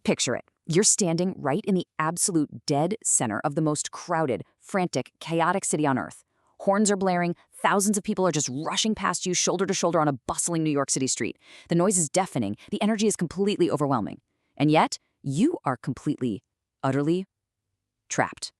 Picture it. You're standing right in the absolute dead center of the most crowded, frantic, chaotic city on Earth. Horns are blaring, thousands of people are just rushing past you shoulder to shoulder on a bustling New York City street. The noise is deafening, the energy is completely overwhelming. And yet, you are completely, utterly trapped.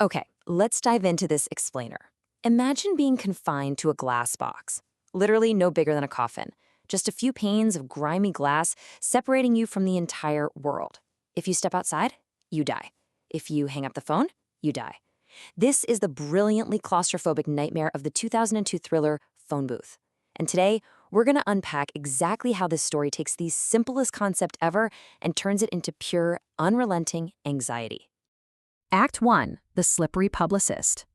Okay, let's dive into this explainer. Imagine being confined to a glass box, literally no bigger than a coffin, just a few panes of grimy glass separating you from the entire world. If you step outside, you die. If you hang up the phone, you die. This is the brilliantly claustrophobic nightmare of the 2002 thriller Phone Booth. And today, we're going to unpack exactly how this story takes the simplest concept ever and turns it into pure, unrelenting anxiety. Act 1. The Slippery Publicist.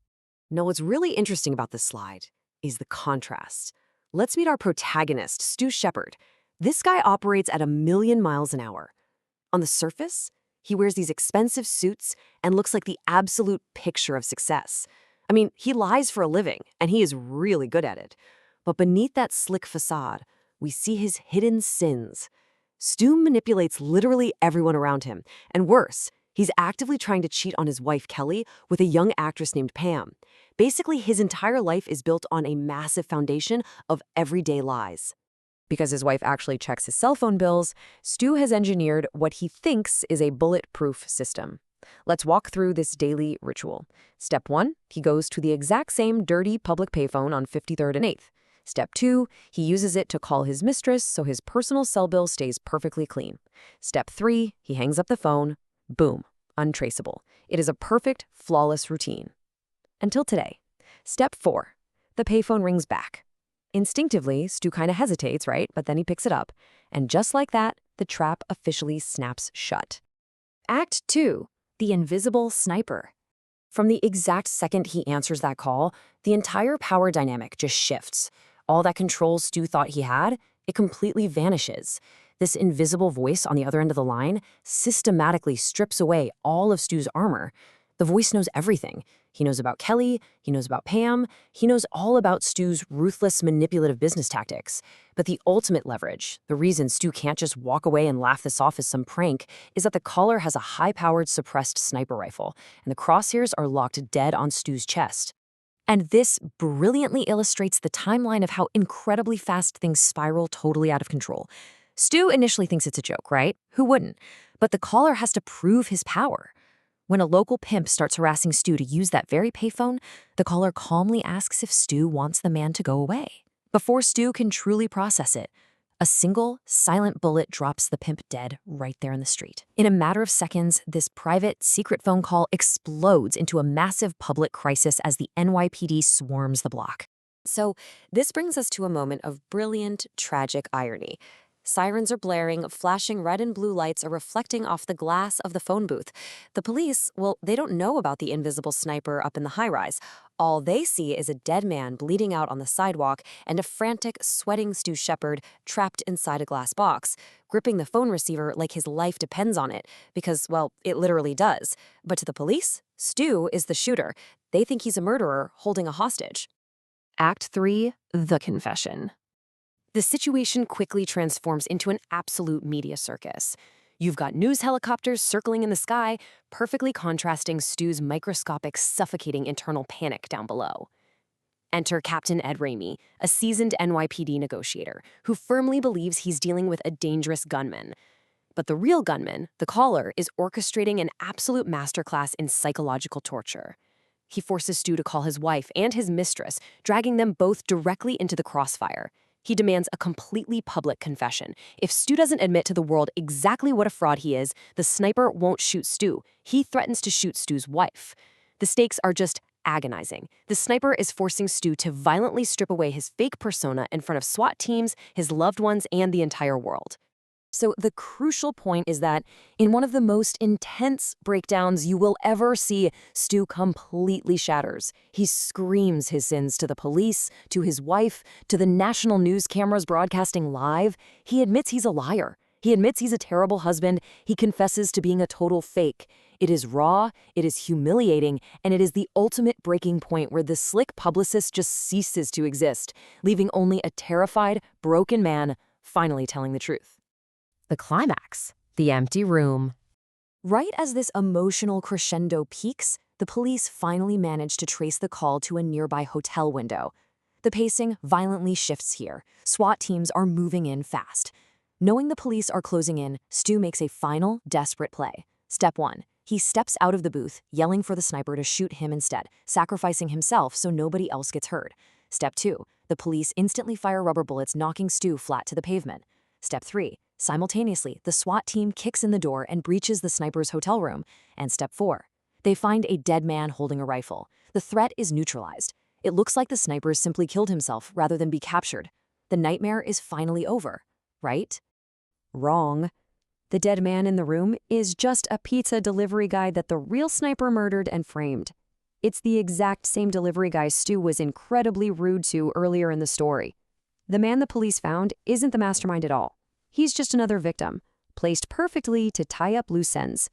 Now, what's really interesting about this slide is the contrast. Let's meet our protagonist, Stu Shepard. This guy operates at 1,000,000 miles an hour. On the surface, he wears these expensive suits and looks like the absolute picture of success. I mean, he lies for a living, and he is really good at it. But beneath that slick facade, we see his hidden sins. Stu manipulates literally everyone around him, and worse, he's actively trying to cheat on his wife, Kelly, with a young actress named Pam. Basically, his entire life is built on a massive foundation of everyday lies. Because his wife actually checks his cell phone bills, Stu has engineered what he thinks is a bulletproof system. Let's walk through this daily ritual. Step 1, he goes to the exact same dirty public payphone on 53rd and 8th. Step 2, he uses it to call his mistress so his personal cell bill stays perfectly clean. Step 3, he hangs up the phone. Boom, untraceable. It is a perfect, flawless routine. Until today. Step 4, the payphone rings back. Instinctively, Stu kind of hesitates, right? But then he picks it up. And just like that, the trap officially snaps shut. Act 2. The Invisible Sniper. From the exact second he answers that call, the entire power dynamic just shifts. All that control Stu thought he had, it completely vanishes. This invisible voice on the other end of the line systematically strips away all of Stu's armor. The voice knows everything. He knows about Kelly, he knows about Pam, he knows all about Stu's ruthless, manipulative business tactics. But the ultimate leverage, the reason Stu can't just walk away and laugh this off as some prank, is that the caller has a high-powered suppressed sniper rifle, and the crosshairs are locked dead on Stu's chest. And this brilliantly illustrates the timeline of how incredibly fast things spiral totally out of control. Stu initially thinks it's a joke, right? Who wouldn't? But the caller has to prove his power. When a local pimp starts harassing Stu to use that very payphone, the caller calmly asks if Stu wants the man to go away. Before Stu can truly process it, a single, silent bullet drops the pimp dead right there in the street. In a matter of seconds, this private, secret phone call explodes into a massive public crisis as the NYPD swarms the block. So this brings us to a moment of brilliant, tragic irony. Sirens are blaring, flashing red and blue lights are reflecting off the glass of the phone booth. The police, well, they don't know about the invisible sniper up in the high-rise. All they see is a dead man bleeding out on the sidewalk and a frantic, sweating Stu Shepard trapped inside a glass box, gripping the phone receiver like his life depends on it, because, well, it literally does. But to the police, Stu is the shooter. They think he's a murderer holding a hostage. Act 3. The Confession. The situation quickly transforms into an absolute media circus. You've got news helicopters circling in the sky, perfectly contrasting Stu's microscopic, suffocating internal panic down below. Enter Captain Ed Ramey, a seasoned NYPD negotiator who firmly believes he's dealing with a dangerous gunman. But the real gunman, the caller, is orchestrating an absolute masterclass in psychological torture. He forces Stu to call his wife and his mistress, dragging them both directly into the crossfire. He demands a completely public confession. If Stu doesn't admit to the world exactly what a fraud he is, the sniper won't shoot Stu. He threatens to shoot Stu's wife. The stakes are just agonizing. The sniper is forcing Stu to violently strip away his fake persona in front of SWAT teams, his loved ones, and the entire world. So the crucial point is that in one of the most intense breakdowns you will ever see, Stu completely shatters. He screams his sins to the police, to his wife, to the national news cameras broadcasting live. He admits he's a liar. He admits he's a terrible husband. He confesses to being a total fake. It is raw, it is humiliating, and it is the ultimate breaking point where the slick publicist just ceases to exist, leaving only a terrified, broken man finally telling the truth. The climax. The empty room. Right as this emotional crescendo peaks, the police finally manage to trace the call to a nearby hotel window. The pacing violently shifts here. SWAT teams are moving in fast. Knowing the police are closing in, Stu makes a final, desperate play. Step 1. He steps out of the booth, yelling for the sniper to shoot him instead, sacrificing himself so nobody else gets hurt. Step 2. The police instantly fire rubber bullets, knocking Stu flat to the pavement. Step 3. Simultaneously, the SWAT team kicks in the door and breaches the sniper's hotel room. And Step 4. They find a dead man holding a rifle. The threat is neutralized. It looks like the sniper simply killed himself rather than be captured. The nightmare is finally over, right? Wrong. The dead man in the room is just a pizza delivery guy that the real sniper murdered and framed. It's the exact same delivery guy Stu was incredibly rude to earlier in the story. The man the police found isn't the mastermind at all. He's just another victim, placed perfectly to tie up loose ends.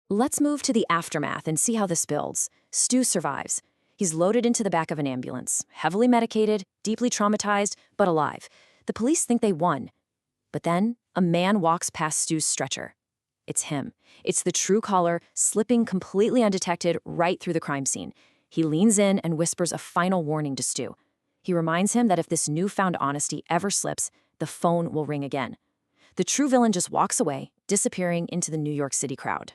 Let's move to the aftermath and see how this builds. Stu survives. He's loaded into the back of an ambulance, heavily medicated, deeply traumatized, but alive. The police think they won. But then, a man walks past Stu's stretcher. It's him. It's the true caller, slipping completely undetected right through the crime scene. He leans in and whispers a final warning to Stu. He reminds him that if this newfound honesty ever slips, the phone will ring again. The true villain just walks away, disappearing into the New York City crowd.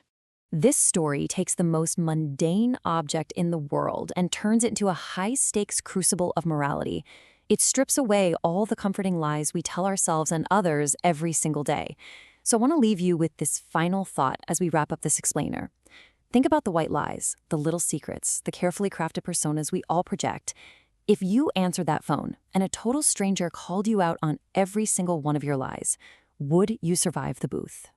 This story takes the most mundane object in the world and turns it into a high-stakes crucible of morality. It strips away all the comforting lies we tell ourselves and others every single day. So I want to leave you with this final thought as we wrap up this explainer. Think about the white lies, the little secrets, the carefully crafted personas we all project. If you answered that phone and a total stranger called you out on every single one of your lies, would you survive the booth?